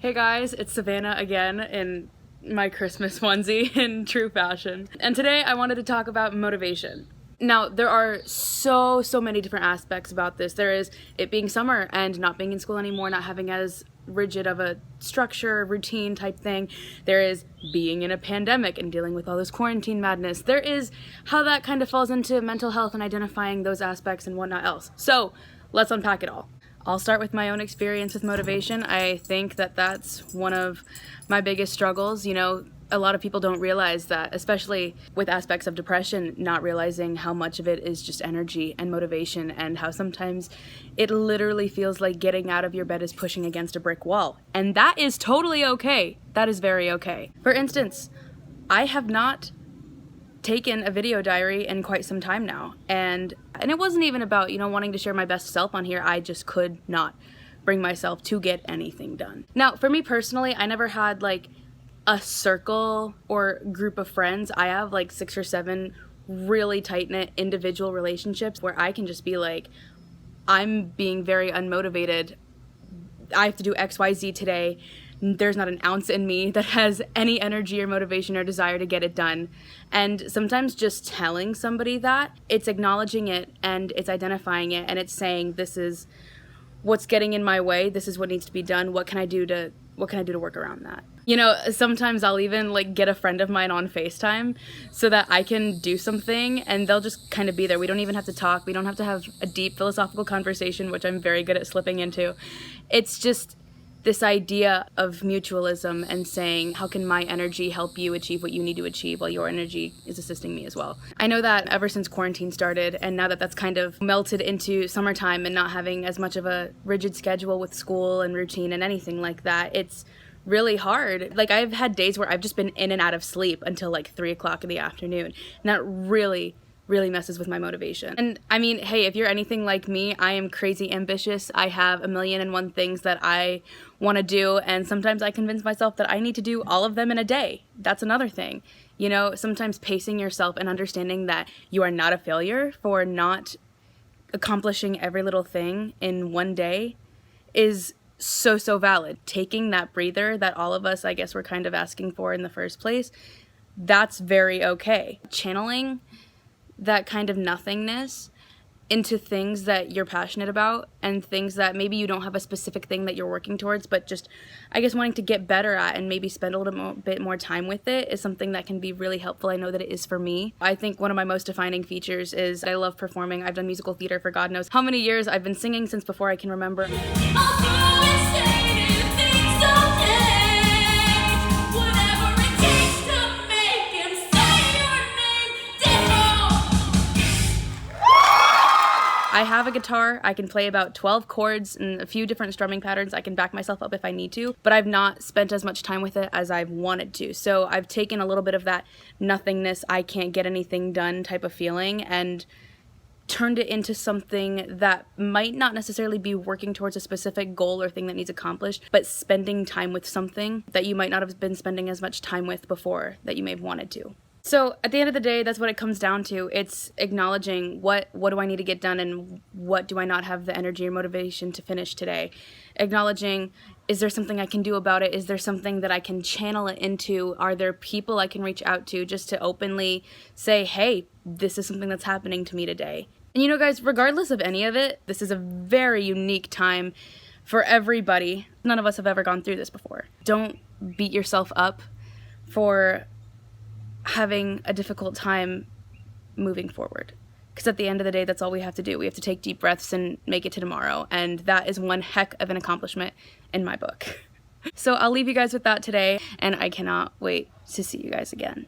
Hey guys, it's Savanna again in my Christmas onesie in true fashion. And today I wanted to talk about motivation. Now, there are so many different aspects about this. There is it being summer and not being in school anymore, not having as rigid of a structure, routine type thing. There is being in a pandemic and dealing with all this quarantine madness. There is how that kind of falls into mental health and identifying those aspects and whatnot else. So, let's unpack it all. I'll start with my own experience with motivation. I think that that's one of my biggest struggles. You know, a lot of people don't realize that, especially with aspects of depression, not realizing how much of it is just energy and motivation, and how sometimes it literally feels like getting out of your bed is pushing against a brick wall. And that is totally okay. That is very okay. For instance, I have not taken a video diary in quite some time now, and it wasn't even about, wanting to share my best self on here. I just could not bring myself to get anything done. Now, for me personally, I never had like a circle or group of friends. I have like 6 or 7 really tight-knit individual relationships where I can just be like, I'm being very unmotivated. I have to do XYZ today. There's not an ounce in me that has any energy or motivation or desire to get it done. And sometimes just telling somebody that, it's acknowledging it and it's identifying it and it's saying, this is what's getting in my way, this is what needs to be done, what can I do to work around that? Sometimes I'll even like get a friend of mine on FaceTime so that I can do something and they'll just kind of be there. We don't even have to talk. We don't have to have a deep philosophical conversation, which I'm very good at slipping into. It's just this idea of mutualism and saying, how can my energy help you achieve what you need to achieve while your energy is assisting me as well? I know that ever since quarantine started, and now that that's kind of melted into summertime and not having as much of a rigid schedule with school and routine and anything like that, it's really hard. Like, I've had days where I've just been in and out of sleep until like 3 o'clock in the afternoon, and that really messes with my motivation. And I mean, hey, if you're anything like me, I am crazy ambitious. I have 1,000,001 things that I want to do, and sometimes I convince myself that I need to do all of them in a day. That's another thing. Sometimes pacing yourself and understanding that you are not a failure for not accomplishing every little thing in one day is so valid. Taking that breather that all of us, I guess, were kind of asking for in the first place, that's very okay. Channeling that kind of nothingness into things that you're passionate about and things that maybe you don't have a specific thing that you're working towards, but just, I guess, wanting to get better at and maybe spend a little bit more time with it is something that can be really helpful. I know that it is for me. I think one of my most defining features is I love performing. I've done musical theater for God knows how many years. I've been singing since before I can remember. I have a guitar. I can play about 12 chords and a few different strumming patterns. I can back myself up if I need to, but I've not spent as much time with it as I've wanted to. So I've taken a little bit of that nothingness, I can't get anything done type of feeling, and turned it into something that might not necessarily be working towards a specific goal or thing that needs accomplished, but spending time with something that you might not have been spending as much time with before that you may have wanted to. So at the end of the day, that's what it comes down to. It's acknowledging what do I need to get done and what do I not have the energy or motivation to finish today. Acknowledging, is there something I can do about it? Is there something that I can channel it into? Are there people I can reach out to just to openly say, hey, this is something that's happening to me today? And guys, regardless of any of it, this is a very unique time for everybody. None of us have ever gone through this before. Don't beat yourself up for having a difficult time moving forward, because at the end of the day, that's all we have to do. We have to take deep breaths and make it to tomorrow, and that is one heck of an accomplishment in my book. So I'll leave you guys with that today, and I cannot wait to see you guys again.